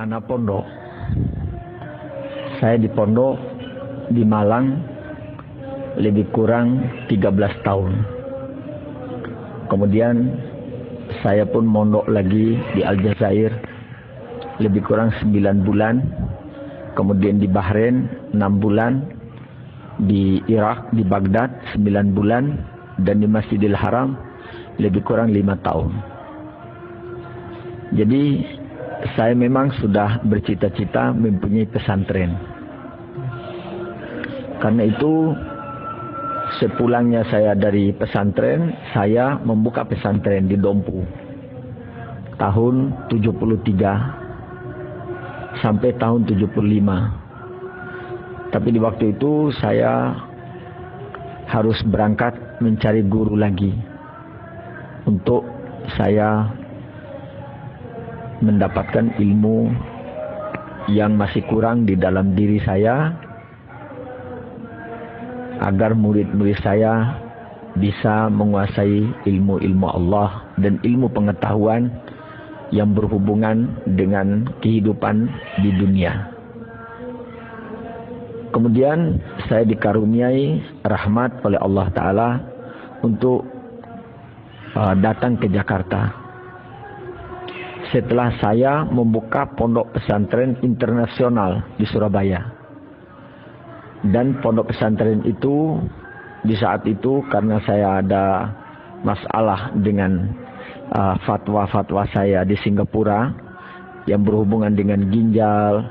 anak pondok. Saya di pondok di Malang lebih kurang 13 tahun. Kemudian saya pun mondok lagi di Aljazair lebih kurang 9 bulan. Kemudian di Bahrain 6 bulan. Di Irak, di Baghdad 9 bulan. Dan di Masjidil Haram lebih kurang 5 tahun. Jadi saya memang sudah bercita-cita mempunyai pesantren. Karena itu sepulangnya saya dari pesantren, saya membuka pesantren di Dompu. Tahun 73 sampai tahun 75. Tapi di waktu itu saya harus berangkat mencari guru lagi. Untuk saya mendapatkan ilmu yang masih kurang di dalam diri saya, agar murid-murid saya bisa menguasai ilmu-ilmu Allah dan ilmu pengetahuan yang berhubungan dengan kehidupan di dunia. Kemudian saya dikaruniai rahmat oleh Allah Ta'ala untuk datang ke Jakarta. Setelah saya membuka pondok pesantren internasional di Surabaya. Dan pondok pesantren itu di saat itu karena saya ada masalah dengan fatwa-fatwa saya di Singapura yang berhubungan dengan ginjal,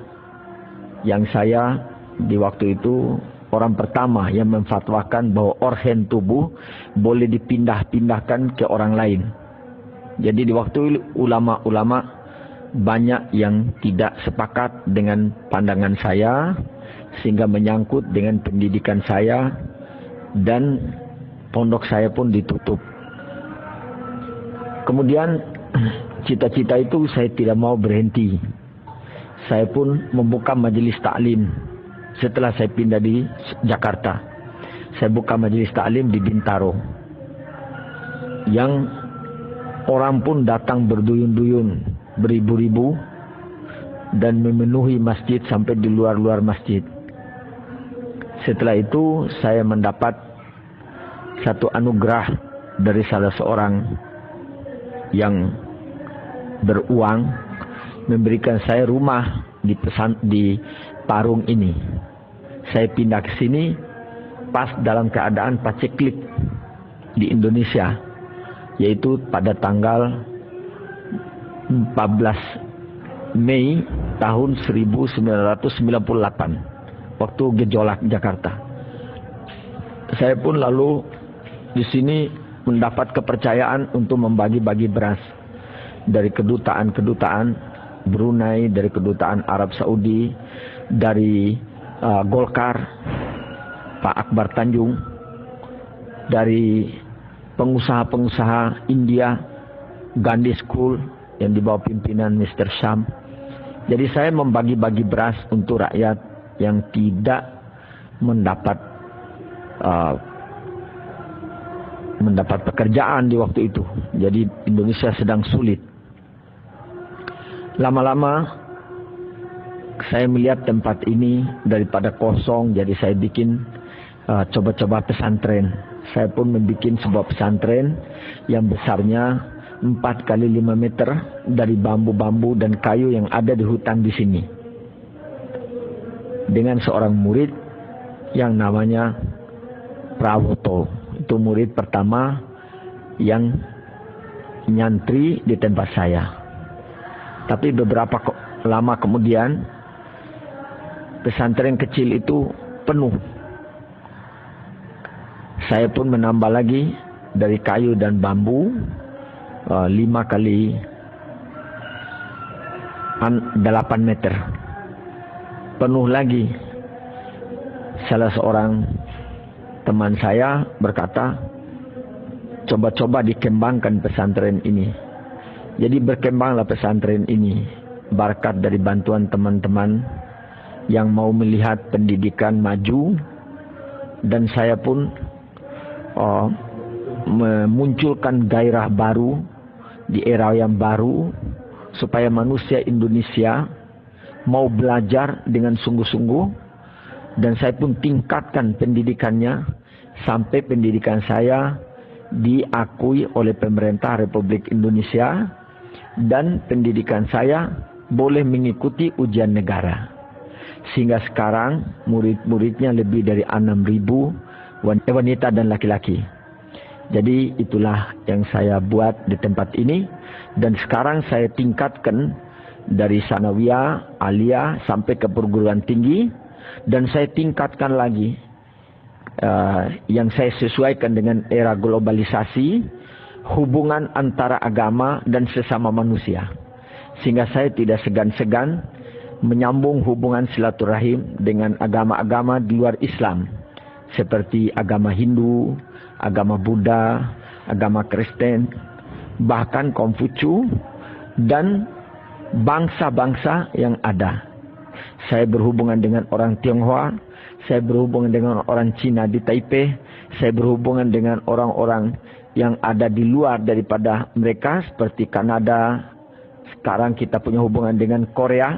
yang saya di waktu itu orang pertama yang memfatwakan bahwa organ tubuh boleh dipindah-pindahkan ke orang lain. Jadi di waktu ulama-ulama banyak yang tidak sepakat dengan pandangan saya, sehingga menyangkut dengan pendidikan saya, dan pondok saya pun ditutup. Kemudian cita-cita itu saya tidak mau berhenti. Saya pun membuka majelis taklim. Setelah saya pindah di Jakarta, saya buka majelis taklim di Bintaro, yang orang pun datang berduyun-duyun, beribu-ribu, dan memenuhi masjid sampai di luar-luar masjid. Setelah itu saya mendapat satu anugerah dari salah seorang yang beruang, memberikan saya rumah di Parung ini. Saya pindah ke sini pas dalam keadaan paceklik di Indonesia, yaitu pada tanggal 14 Mei tahun 1998, waktu gejolak Jakarta. Saya pun lalu di sini mendapat kepercayaan untuk membagi-bagi beras dari kedutaan-kedutaan Brunei, dari kedutaan Arab Saudi, dari Golkar, Pak Akbar Tanjung, dari pengusaha-pengusaha India, Gandhi School yang di bawah pimpinan Mr. Sham. Jadi saya membagi-bagi beras untuk rakyat yang tidak mendapat pekerjaan di waktu itu. Jadi Indonesia sedang sulit. Lama-lama saya melihat tempat ini daripada kosong, jadi saya bikin coba-coba pesantren. Saya pun membuat sebuah pesantren yang besarnya 4 kali 5 meter dari bambu-bambu dan kayu yang ada di hutan di sini. Dengan seorang murid yang namanya Prawoto. Itu murid pertama yang nyantri di tempat saya. Tapi beberapa lama kemudian pesantren kecil itu penuh. Saya pun menambah lagi dari kayu dan bambu 5 kali 8 meter. Penuh lagi. Salah seorang teman saya berkata, coba-coba dikembangkan pesantren ini. Jadi berkembanglah pesantren ini berkat dari bantuan teman-teman yang mau melihat pendidikan maju, dan saya pun memunculkan gairah baru di era yang baru supaya manusia Indonesia mau belajar dengan sungguh-sungguh, dan saya pun tingkatkan pendidikannya sampai pendidikan saya diakui oleh pemerintah Republik Indonesia, dan pendidikan saya boleh mengikuti ujian negara. Sehingga sekarang murid-muridnya lebih dari 6.000 wanita dan laki-laki. Jadi itulah yang saya buat di tempat ini, dan sekarang saya tingkatkan dari sanawiyah, aliyah sampai ke perguruan tinggi, dan saya tingkatkan lagi yang saya sesuaikan dengan era globalisasi, hubungan antara agama dan sesama manusia. Sehingga saya tidak segan-segan menyambung hubungan silaturahim dengan agama-agama di luar Islam, seperti agama Hindu, agama Buddha, agama Kristen, bahkan Konghucu, dan bangsa-bangsa yang ada. Saya berhubungan dengan orang Tionghoa, saya berhubungan dengan orang Cina di Taipei, saya berhubungan dengan orang-orang yang ada di luar daripada mereka seperti Kanada. Sekarang kita punya hubungan dengan Korea,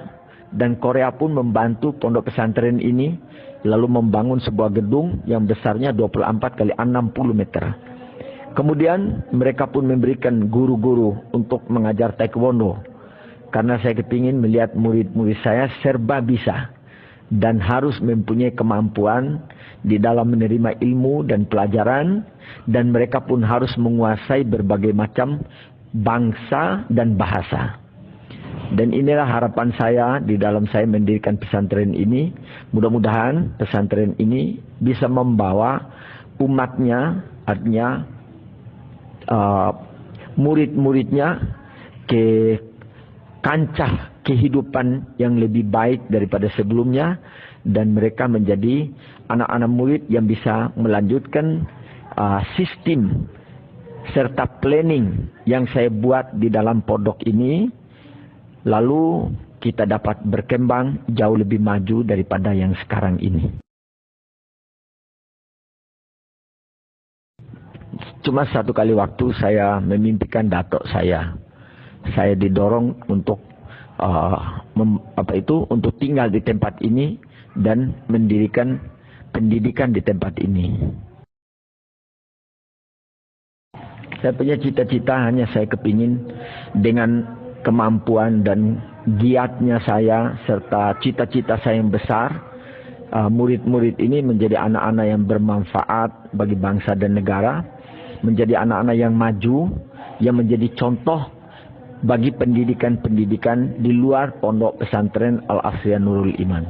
dan Korea pun membantu pondok pesantren ini, lalu membangun sebuah gedung yang besarnya 24 kali 60 meter. Kemudian mereka pun memberikan guru-guru untuk mengajar taekwondo, karena saya kepingin melihat murid-murid saya serba bisa dan harus mempunyai kemampuan di dalam menerima ilmu dan pelajaran, dan mereka pun harus menguasai berbagai macam bangsa dan bahasa. Dan inilah harapan saya di dalam saya mendirikan pesantren ini. Mudah-mudahan pesantren ini bisa membawa umatnya, artinya murid-muridnya, ke kancah kehidupan yang lebih baik daripada sebelumnya, dan mereka menjadi anak-anak murid yang bisa melanjutkan sistem serta planning yang saya buat di dalam pondok ini, lalu kita dapat berkembang jauh lebih maju daripada yang sekarang ini. Cuma satu kali waktu saya memimpikan datuk saya. Saya didorong untuk untuk tinggal di tempat ini dan mendirikan pendidikan di tempat ini. Saya punya cita-cita, hanya saya kepingin dengan kemampuan dan giatnya saya serta cita-cita saya yang besar, murid-murid ini menjadi anak-anak yang bermanfaat bagi bangsa dan negara, menjadi anak-anak yang maju, yang menjadi contoh bagi pendidikan-pendidikan di luar pondok pesantren Al-Asriyah Nurul Iman.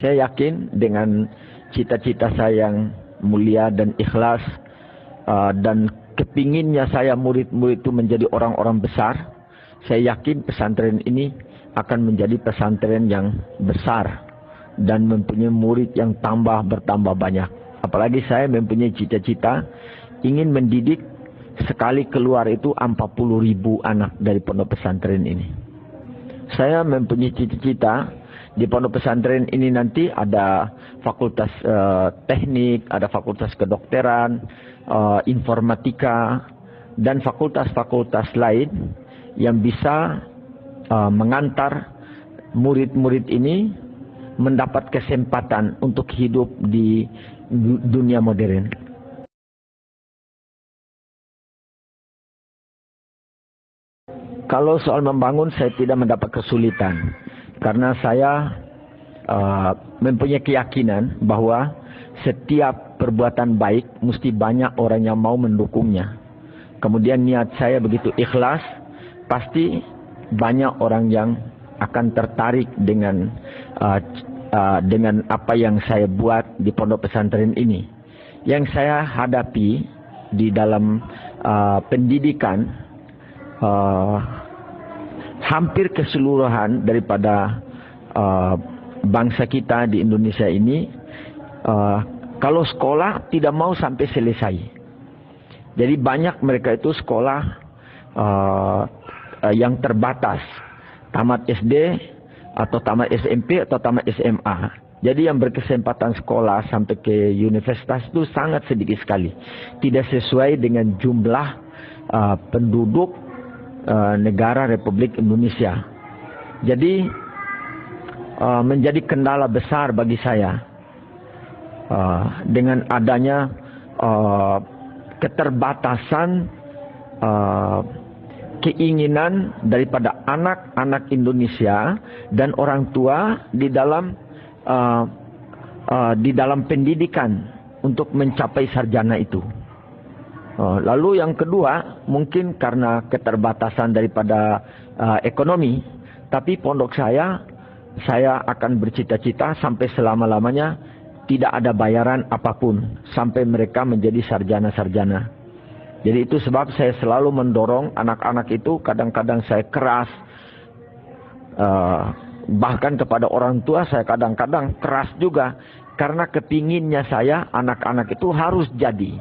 Saya yakin dengan cita-cita saya yang mulia dan ikhlas, dan kepinginnya saya murid-murid itu menjadi orang-orang besar, saya yakin pesantren ini akan menjadi pesantren yang besar dan mempunyai murid yang bertambah banyak. Apalagi saya mempunyai cita-cita ingin mendidik sekali keluar itu 40.000 anak dari pondok pesantren ini. Saya mempunyai cita-cita di pondok pesantren ini nanti ada fakultas teknik, ada fakultas kedokteran, informatika, dan fakultas-fakultas lain yang bisa mengantar murid-murid ini mendapat kesempatan untuk hidup di dunia modern. Kalau soal membangun, saya tidak mendapat kesulitan, karena saya mempunyai keyakinan bahwa setiap perbuatan baik mesti banyak orang yang mau mendukungnya. Kemudian niat saya begitu ikhlas, pasti banyak orang yang akan tertarik dengan apa yang saya buat di pondok pesantren ini. Yang saya hadapi di dalam pendidikan, hampir keseluruhan daripada bangsa kita di Indonesia ini, kalau sekolah tidak mau sampai selesai. Jadi banyak mereka itu sekolah yang terbatas, tamat SD atau tamat SMP atau tamat SMA. Jadi yang berkesempatan sekolah sampai ke universitas itu sangat sedikit sekali. Tidak sesuai dengan jumlah penduduk negara Republik Indonesia. Jadi menjadi kendala besar bagi saya dengan adanya keterbatasan keinginan daripada anak-anak Indonesia dan orang tua di dalam pendidikan untuk mencapai sarjana itu. Lalu yang kedua, mungkin karena keterbatasan daripada ekonomi, tapi pondok saya akan bercita-cita sampai selama-lamanya tidak ada bayaran apapun sampai mereka menjadi sarjana-sarjana. Jadi itu sebab saya selalu mendorong anak-anak itu, kadang-kadang saya keras, bahkan kepada orang tua saya kadang-kadang keras juga, karena kepinginnya saya anak-anak itu harus jadi.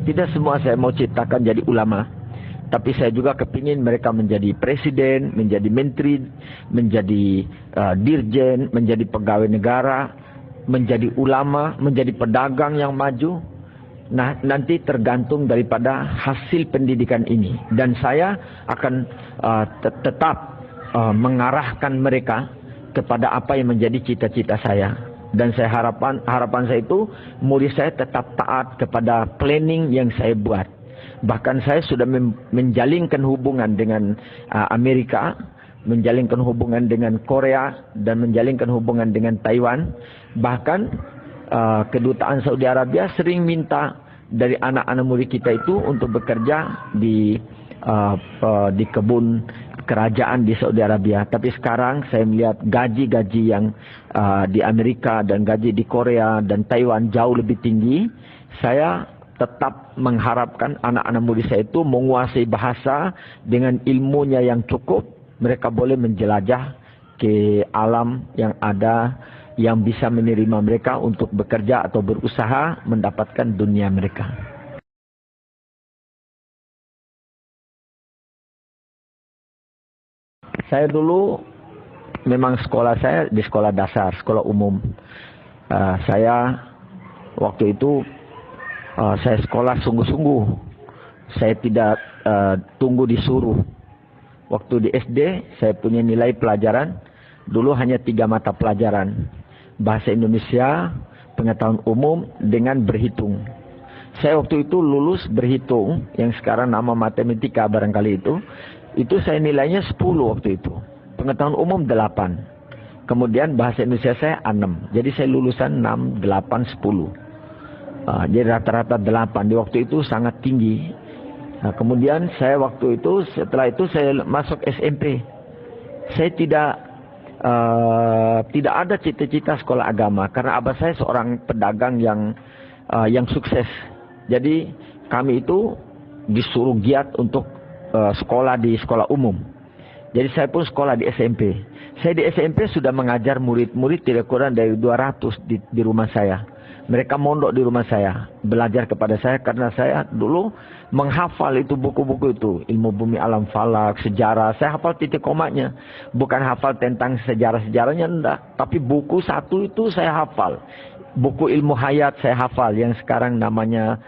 Tidak semua saya mau ciptakan jadi ulama, tapi saya juga kepingin mereka menjadi presiden, menjadi menteri, menjadi dirjen, menjadi pegawai negara, menjadi ulama, menjadi pedagang yang maju. Nah, nanti tergantung daripada hasil pendidikan ini. Dan saya akan tetap mengarahkan mereka kepada apa yang menjadi cita-cita saya. Dan saya harapan saya itu murid saya tetap taat kepada planning yang saya buat. Bahkan saya sudah menjalinkan hubungan dengan Amerika, menjalinkan hubungan dengan Korea, dan menjalinkan hubungan dengan Taiwan. Bahkan kedutaan Saudi Arabia sering minta dari anak-anak murid kita itu untuk bekerja di kebun kerajaan di Saudi Arabia. Tapi sekarang saya melihat gaji-gaji yang di Amerika dan gaji di Korea dan Taiwan jauh lebih tinggi. Saya tetap mengharapkan anak-anak murid saya itu menguasai bahasa dengan ilmunya yang cukup. Mereka boleh menjelajah ke alam yang ada, yang bisa menerima mereka untuk bekerja atau berusaha mendapatkan dunia mereka. Saya dulu memang sekolah saya di sekolah dasar, sekolah umum. Saya waktu itu saya sekolah sungguh-sungguh. Saya tidak tunggu disuruh. Waktu di SD saya punya nilai pelajaran dulu hanya 3 mata pelajaran. Bahasa Indonesia, pengetahuan umum, dengan berhitung. Saya waktu itu lulus berhitung, yang sekarang nama matematika barangkali itu saya nilainya 10 waktu itu. Pengetahuan umum 8. Kemudian bahasa Indonesia saya 6. Jadi saya lulusan 6, 8, 10. Jadi rata-rata 8. Di waktu itu sangat tinggi. Nah, kemudian saya waktu itu, setelah itu saya masuk SMP. Saya tidak ada cita-cita sekolah agama, karena abah saya seorang pedagang yang sukses. Jadi kami itu disuruh giat untuk sekolah di sekolah umum. Jadi saya pun sekolah di SMP. Saya di SMP sudah mengajar murid-murid tidak kurang dari 200 di rumah saya. Mereka mondok di rumah saya, belajar kepada saya karena saya dulu menghafal itu buku-buku itu. Ilmu bumi alam falak, sejarah. Saya hafal titik komanya. Bukan hafal tentang sejarah-sejarahnya, enggak. Tapi buku satu itu saya hafal. Buku ilmu hayat saya hafal. Yang sekarang namanya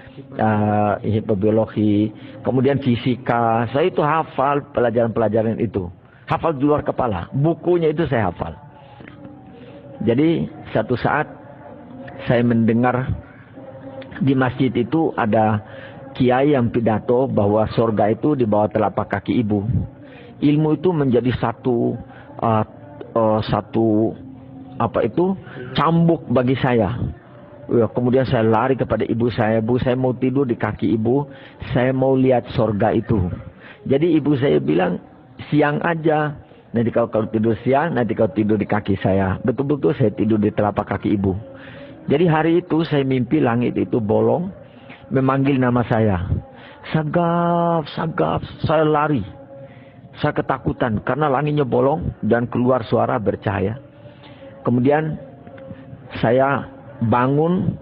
hipnobiologi. Kemudian fisika. Saya itu hafal pelajaran-pelajaran itu. Hafal di luar kepala. Bukunya itu saya hafal. Jadi satu saat saya mendengar di masjid itu ada kiai yang pidato bahwa surga itu di bawah telapak kaki ibu. Ilmu itu menjadi satu cambuk bagi saya. Kemudian saya lari kepada ibu saya. Bu, saya mau tidur di kaki ibu. Saya mau lihat surga itu. Jadi ibu saya bilang, siang aja. Nanti kalau tidur siang, nanti kau tidur di kaki saya. Betul-betul saya tidur di telapak kaki ibu. Jadi hari itu saya mimpi langit itu bolong, memanggil nama saya. Sagaf, Sagaf, saya lari. Saya ketakutan karena langitnya bolong dan keluar suara bercahaya. Kemudian saya bangun,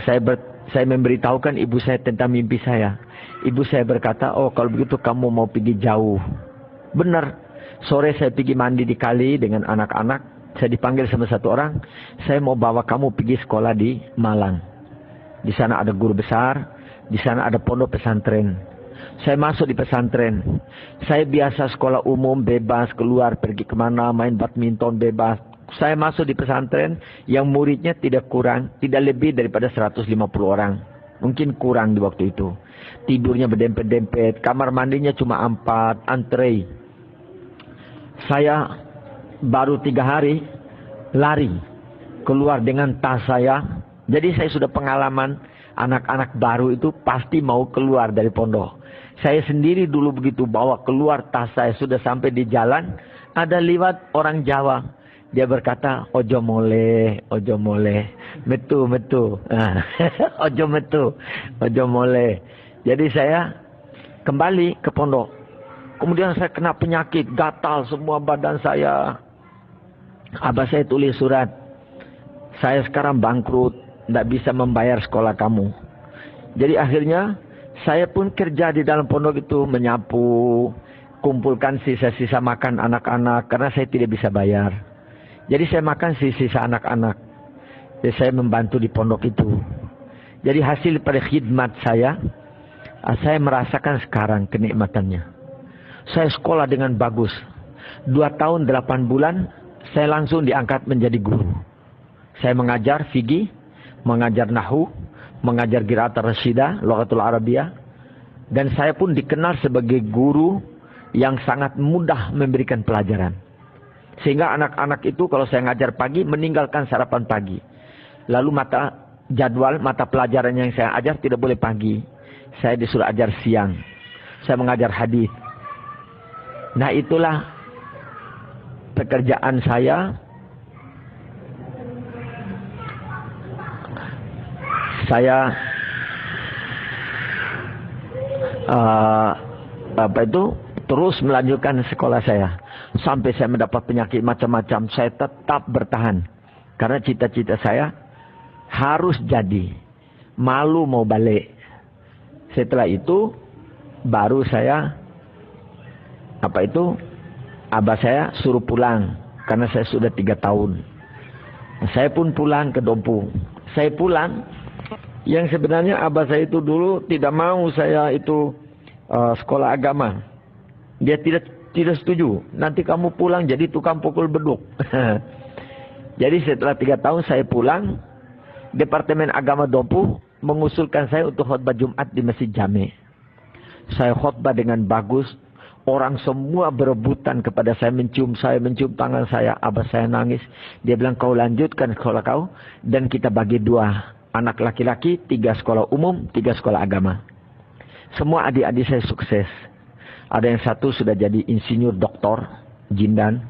saya memberitahukan ibu saya tentang mimpi saya. Ibu saya berkata, oh kalau begitu kamu mau pergi jauh. Benar, sore saya pergi mandi di kali dengan anak-anak. Saya dipanggil sama satu orang, saya mau bawa kamu pergi sekolah di Malang. Di sana ada guru besar, di sana ada pondok pesantren. Saya masuk di pesantren. Saya biasa sekolah umum, bebas, keluar, pergi kemana, main badminton, bebas. Saya masuk di pesantren yang muridnya tidak lebih daripada 150 orang. Mungkin kurang di waktu itu. Tidurnya berdempet-dempet, kamar mandinya cuma 4, antre. Saya baru 3 hari lari keluar dengan tas saya. Jadi saya sudah pengalaman, anak-anak baru itu pasti mau keluar dari pondok. Saya sendiri dulu begitu bawa keluar tas saya, sudah sampai di jalan, ada lewat orang Jawa. Dia berkata, ojo mole, metu. Ojo mole. Jadi saya kembali ke pondok. Kemudian saya kena penyakit, gatal semua badan saya. Abah saya tulis surat, saya sekarang bangkrut, tidak bisa membayar sekolah kamu. Jadi akhirnya saya pun kerja di dalam pondok itu, menyapu, kumpulkan sisa-sisa makan anak-anak, karena saya tidak bisa bayar. Jadi saya makan sisa anak-anak. Jadi saya membantu di pondok itu. Jadi hasil pada khidmat saya merasakan sekarang kenikmatannya. Saya sekolah dengan bagus. 2 tahun 8 bulan, saya langsung diangkat menjadi guru. Saya mengajar fikih, mengajar nahwu, mengajar qiraat rasyidah, lughatul arabiyah. Dan saya pun dikenal sebagai guru yang sangat mudah memberikan pelajaran. Sehingga anak-anak itu kalau saya ngajar pagi, meninggalkan sarapan pagi. Lalu mata pelajaran yang saya ajar tidak boleh pagi. Saya disuruh ajar siang. Saya mengajar hadis. Nah itulah pekerjaan saya. Saya terus melanjutkan sekolah saya sampai saya mendapat penyakit macam-macam. Saya tetap bertahan karena cita-cita saya harus jadi. Malu mau balik. Setelah itu baru saya abah saya suruh pulang karena saya sudah 3 tahun. Saya pun pulang ke Dompu. Saya pulang. Yang sebenarnya abah saya itu dulu tidak mau saya itu sekolah agama. Dia tidak setuju. Nanti kamu pulang jadi tukang pukul beduk. Jadi setelah 3 tahun saya pulang, Departemen Agama Dompu mengusulkan saya untuk khutbah Jumat di Masjid Jami. Saya khutbah dengan bagus. Orang semua berebutan kepada saya, mencium tangan saya. Abah saya nangis. Dia bilang, kau lanjutkan sekolah kau dan kita bagi 2. Anak laki-laki, 3 sekolah umum, 3 sekolah agama. Semua adik-adik saya sukses. Ada yang satu sudah jadi insinyur doktor, Jindan,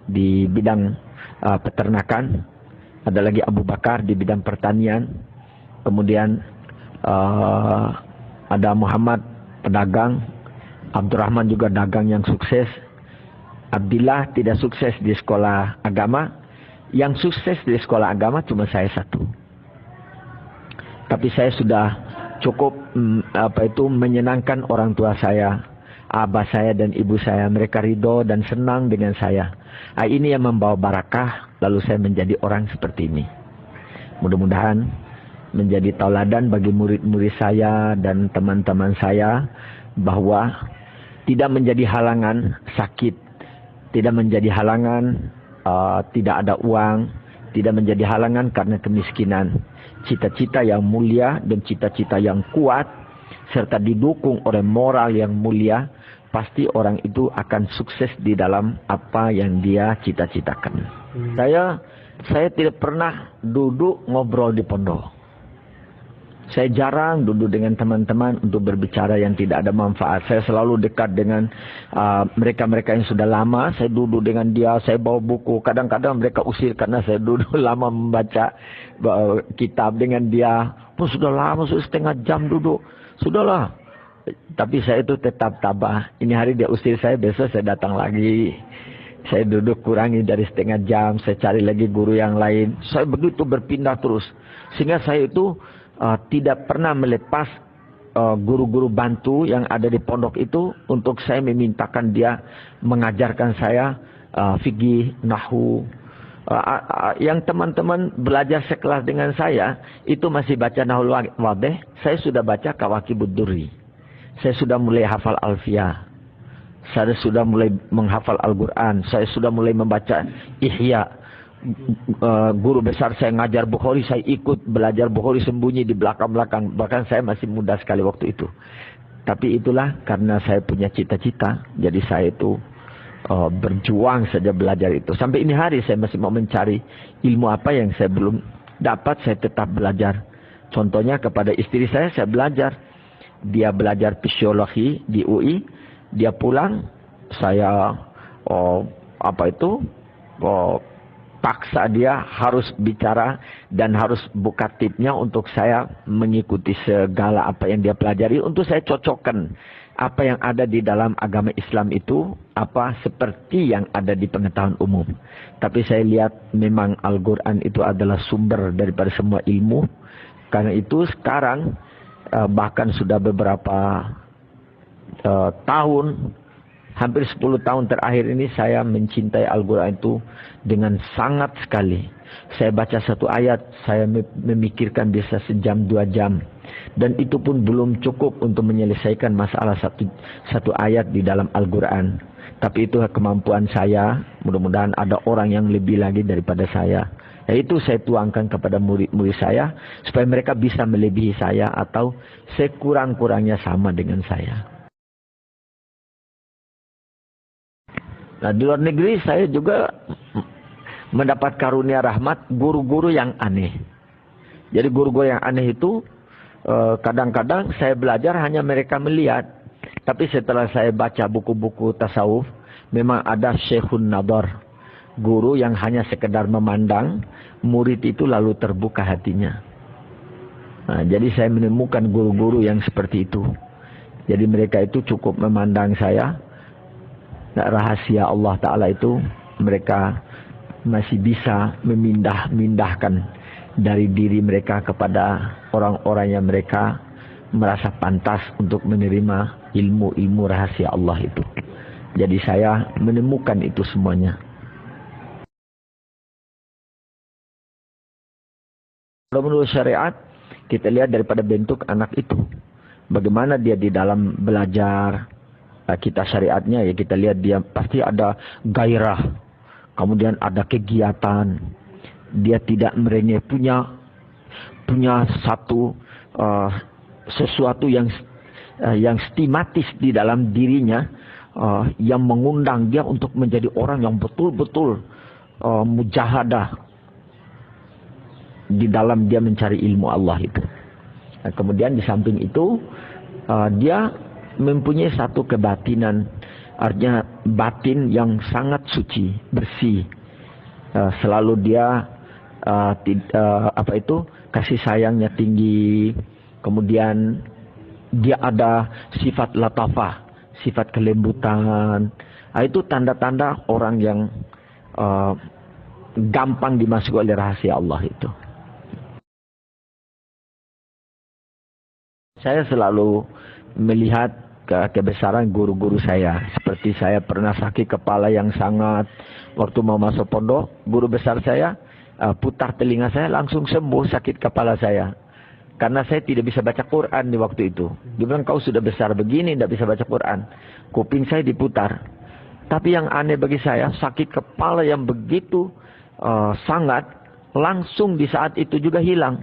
di bidang peternakan. Ada lagi Abu Bakar di bidang pertanian. Kemudian ada Muhammad pedagang. Abdurrahman juga dagang yang sukses. Abdillah tidak sukses di sekolah agama. Yang sukses di sekolah agama cuma saya satu. Tapi saya sudah cukup menyenangkan orang tua saya, abah saya dan ibu saya. Mereka ridho dan senang dengan saya. Ini yang membawa barakah, lalu saya menjadi orang seperti ini. Mudah-mudahan menjadi tauladan bagi murid-murid saya dan teman-teman saya, bahwa tidak menjadi halangan sakit, tidak menjadi halangan tidak ada uang, tidak menjadi halangan karena kemiskinan. Cita-cita yang mulia dan cita-cita yang kuat serta didukung oleh moral yang mulia, pasti orang itu akan sukses di dalam apa yang dia cita-citakan. Saya tidak pernah duduk ngobrol di pondok. Saya jarang duduk dengan teman-teman untuk berbicara yang tidak ada manfaat. Saya selalu dekat dengan mereka-mereka yang sudah lama. Saya duduk dengan dia, saya bawa buku. Kadang-kadang mereka usir karena saya duduk lama membaca kitab dengan dia. Sudah lama, sudah setengah jam duduk. Sudahlah. Tapi saya itu tetap tabah. Ini hari dia usir saya, besok saya datang lagi. Saya duduk kurangi dari setengah jam. Saya cari lagi guru yang lain. Saya begitu berpindah terus. Sehingga saya itu tidak pernah melepas guru-guru bantu yang ada di pondok itu untuk saya memintakan dia mengajarkan saya fikih, nahwu, Yang teman-teman belajar sekelas dengan saya itu masih baca Nahul Wadih, saya sudah baca Kawakibud Durri. Saya sudah mulai hafal Alfiyah. Saya sudah mulai menghafal Al-Quran. Saya sudah mulai membaca Ihya. Guru besar saya ngajar Bukhari, saya ikut belajar Bukhari sembunyi di belakang-belakang. Bahkan saya masih muda sekali waktu itu. Tapi itulah karena saya punya cita-cita. Jadi saya itu berjuang saja belajar itu. Sampai ini hari saya masih mau mencari ilmu apa yang saya belum dapat, saya tetap belajar. Contohnya kepada istri saya belajar. Dia belajar fisiologi di UI. Dia pulang, saya paksa dia harus bicara dan harus buka tipnya untuk saya mengikuti segala apa yang dia pelajari untuk saya cocokkan apa yang ada di dalam agama Islam itu apa seperti yang ada di pengetahuan umum. Tapi saya lihat memang Al-Quran itu adalah sumber daripada semua ilmu. Karena itu sekarang bahkan sudah beberapa tahun, hampir 10 tahun terakhir ini saya mencintai Al-Quran itu dengan sangat sekali. Saya baca satu ayat, saya memikirkan bisa sejam 2 jam. Dan itu pun belum cukup untuk menyelesaikan masalah satu ayat di dalam Al-Quran. Tapi itu kemampuan saya, mudah-mudahan ada orang yang lebih lagi daripada saya. Itu saya tuangkan kepada murid-murid saya, supaya mereka bisa melebihi saya atau sekurang-kurangnya sama dengan saya. Nah, di luar negeri saya juga mendapat karunia rahmat guru-guru yang aneh. Jadi guru-guru yang aneh itu kadang-kadang saya belajar hanya mereka melihat. Tapi setelah saya baca buku-buku tasawuf, memang ada Syekhun Nadar. Guru yang hanya sekedar memandang, murid itu lalu terbuka hatinya. Nah, jadi saya menemukan guru-guru yang seperti itu. Jadi mereka itu cukup memandang saya. Nah, rahasia Allah Ta'ala itu mereka masih bisa memindahkan dari diri mereka kepada orang-orang yang mereka merasa pantas untuk menerima ilmu-ilmu rahasia Allah itu. Jadi saya menemukan itu semuanya. Kalau menurut syariat, kita lihat daripada bentuk anak itu. Bagaimana dia di dalam belajar. Kita syariatnya ya kita lihat dia pasti ada gairah. Kemudian ada kegiatan. Dia tidak merengek, punya satu sesuatu yang sistematis di dalam dirinya yang mengundang dia untuk menjadi orang yang betul-betul mujahadah di dalam dia mencari ilmu Allah itu. Nah, kemudian di samping itu dia mempunyai satu kebatinan, artinya batin yang sangat suci, bersih. Selalu dia kasih sayangnya tinggi. Kemudian dia ada sifat latafah, sifat kelembutan. Itu tanda-tanda orang yang gampang dimasuki oleh rahasia Allah itu. Saya selalu melihat kebesaran guru-guru saya. Seperti saya pernah sakit kepala yang sangat. Waktu mau masuk pondok, guru besar saya putar telinga saya, langsung sembuh sakit kepala saya. Karena saya tidak bisa baca Quran di waktu itu. Dia bilang, kau sudah besar begini, tidak bisa baca Quran. Kuping saya diputar. Tapi yang aneh bagi saya, sakit kepala yang begitu sangat, langsung di saat itu juga hilang.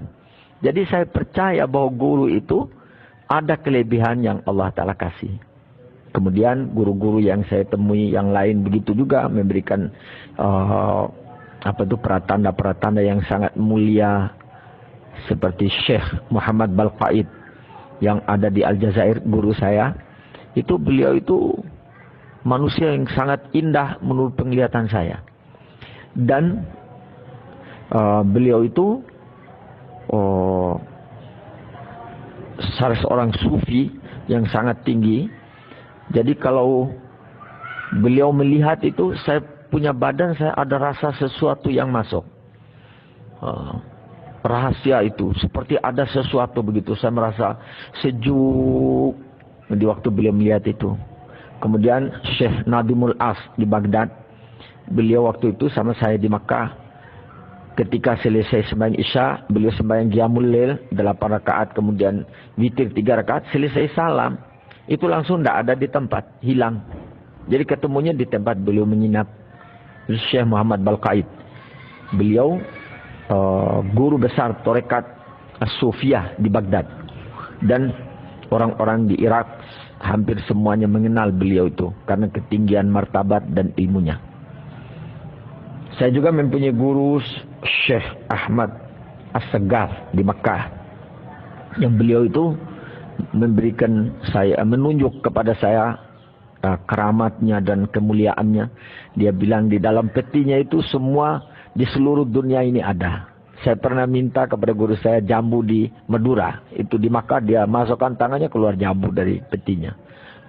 Jadi saya percaya bahwa guru itu ada kelebihan yang Allah Ta'ala kasih. Kemudian guru-guru yang saya temui yang lain begitu juga memberikan peratanda-peratanda yang sangat mulia. Seperti Syekh Muhammad Balqaid yang ada di Aljazair, guru saya. Itu beliau itu manusia yang sangat indah menurut penglihatan saya. Dan beliau itu seorang sufi yang sangat tinggi. Jadi kalau beliau melihat itu, saya punya badan, saya ada rasa sesuatu yang masuk. Rahasia itu, seperti ada sesuatu begitu. Saya merasa sejuk di waktu beliau melihat itu. Kemudian Syekh Nadimul As di Baghdad. Beliau waktu itu sama saya di Makkah. ketika selesai sembahyang Isya, beliau sembahyang Qiyamul Lail 8 rakaat, kemudian witir 3 rakaat, selesai salam, itu langsung tidak ada di tempat, hilang. Jadi ketemunya di tempat beliau menginap. Syekh Muhammad Balqaid. Beliau guru besar Tarekat As-Sufiyah di Baghdad. Dan orang-orang di Irak hampir semuanya mengenal beliau itu karena ketinggian martabat dan ilmunya. Saya juga mempunyai guru Syekh Ahmad As-Saggaf di Makkah. Yang beliau itu memberikan saya, menunjuk kepada saya keramatnya dan kemuliaannya. Dia bilang di dalam petinya itu semua di seluruh dunia ini ada. Saya pernah minta kepada guru saya jambu di Madura. Itu di Makkah, dia masukkan tangannya, keluar jambu dari petinya.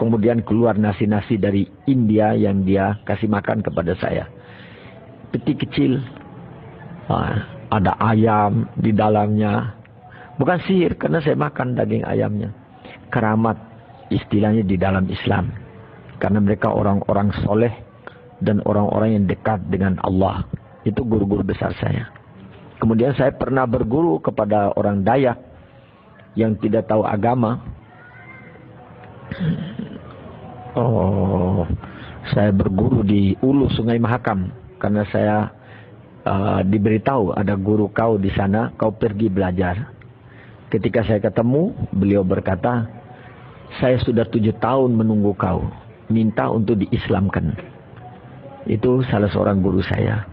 Kemudian keluar nasi-nasi dari India yang dia kasih makan kepada saya. Peti kecil. Ada ayam di dalamnya. Bukan sihir, karena saya makan daging ayamnya. Keramat istilahnya di dalam Islam. Karena mereka orang-orang soleh dan orang-orang yang dekat dengan Allah. Itu guru-guru besar saya. Kemudian saya pernah berguru kepada orang Dayak yang tidak tahu agama. Saya berguru di Ulu Sungai Mahakam karena saya diberitahu ada guru kau di sana, kau pergi belajar. Ketika saya ketemu, beliau berkata, saya sudah 7 tahun menunggu kau, minta untuk diislamkan. Itu salah seorang guru saya.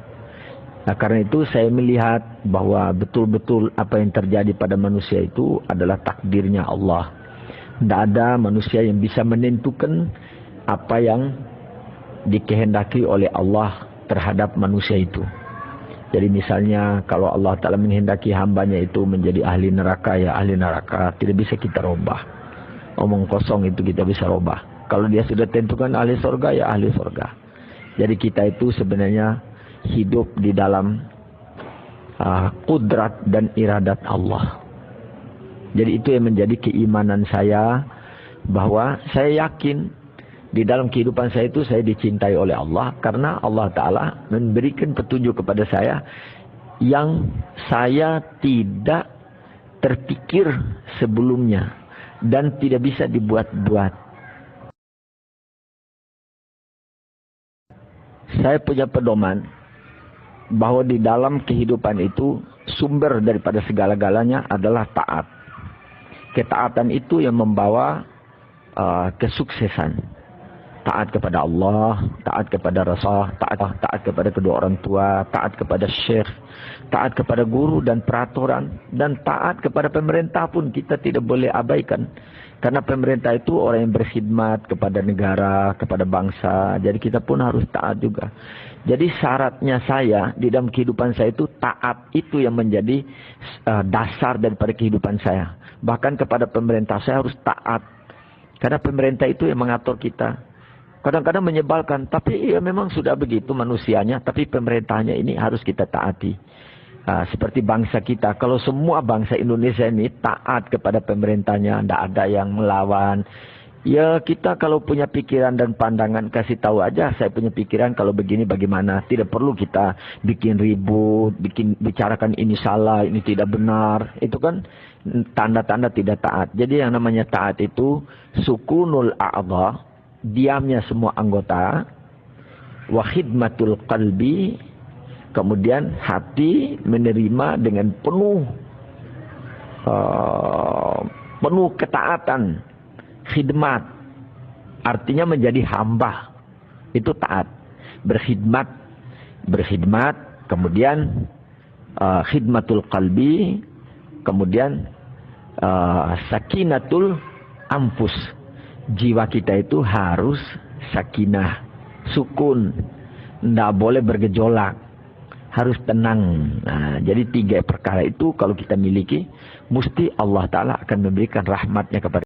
Nah, karena itu saya melihat bahwa betul-betul apa yang terjadi pada manusia itu adalah takdirnya Allah. Tidak ada manusia yang bisa menentukan apa yang dikehendaki oleh Allah terhadap manusia itu. Jadi misalnya kalau Allah Ta'ala menghendaki hambanya itu menjadi ahli neraka, ya ahli neraka. Tidak bisa kita robah. Omong kosong itu kita bisa robah. Kalau dia sudah tentukan ahli surga, ya ahli surga. Jadi kita itu sebenarnya hidup di dalam kudrat dan iradat Allah. Jadi itu yang menjadi keimanan saya, bahwa saya yakin di dalam kehidupan saya itu saya dicintai oleh Allah karena Allah Ta'ala memberikan petunjuk kepada saya yang saya tidak terpikir sebelumnya dan tidak bisa dibuat-buat. Saya punya pedoman bahwa di dalam kehidupan itu sumber daripada segala-galanya adalah taat. Ketaatan itu yang membawa kesuksesan. Taat kepada Allah, taat kepada Rasul, taat kepada kedua orang tua, taat kepada syekh, taat kepada guru dan peraturan, dan taat kepada pemerintah pun kita tidak boleh abaikan. Karena pemerintah itu orang yang berkhidmat kepada negara, kepada bangsa. Jadi kita pun harus taat juga. Jadi syaratnya saya di dalam kehidupan saya itu taat itu yang menjadi dasar daripada kehidupan saya. Bahkan kepada pemerintah saya harus taat. Karena pemerintah itu yang mengatur kita. Kadang-kadang menyebalkan, tapi ya memang sudah begitu manusianya, tapi pemerintahnya ini harus kita taati. Seperti bangsa kita, kalau semua bangsa Indonesia ini taat kepada pemerintahnya, tidak ada yang melawan. Ya kita kalau punya pikiran dan pandangan, kasih tahu aja, saya punya pikiran kalau begini bagaimana. Tidak perlu kita bikin ribut, bicarakan ini salah, ini tidak benar. Itu kan tanda-tanda tidak taat. Jadi yang namanya taat itu sukunul a'dha, diamnya semua anggota, wa khidmatul qalbi, kemudian hati menerima dengan penuh ketaatan, khidmat, artinya menjadi hamba, itu taat, berkhidmat, kemudian khidmatul qalbi, kemudian sakinatul anfus. Jiwa kita itu harus sakinah, sukun, tidak boleh bergejolak, harus tenang. Nah, jadi 3 perkara itu kalau kita miliki, mesti Allah Ta'ala akan memberikan rahmatnya kepada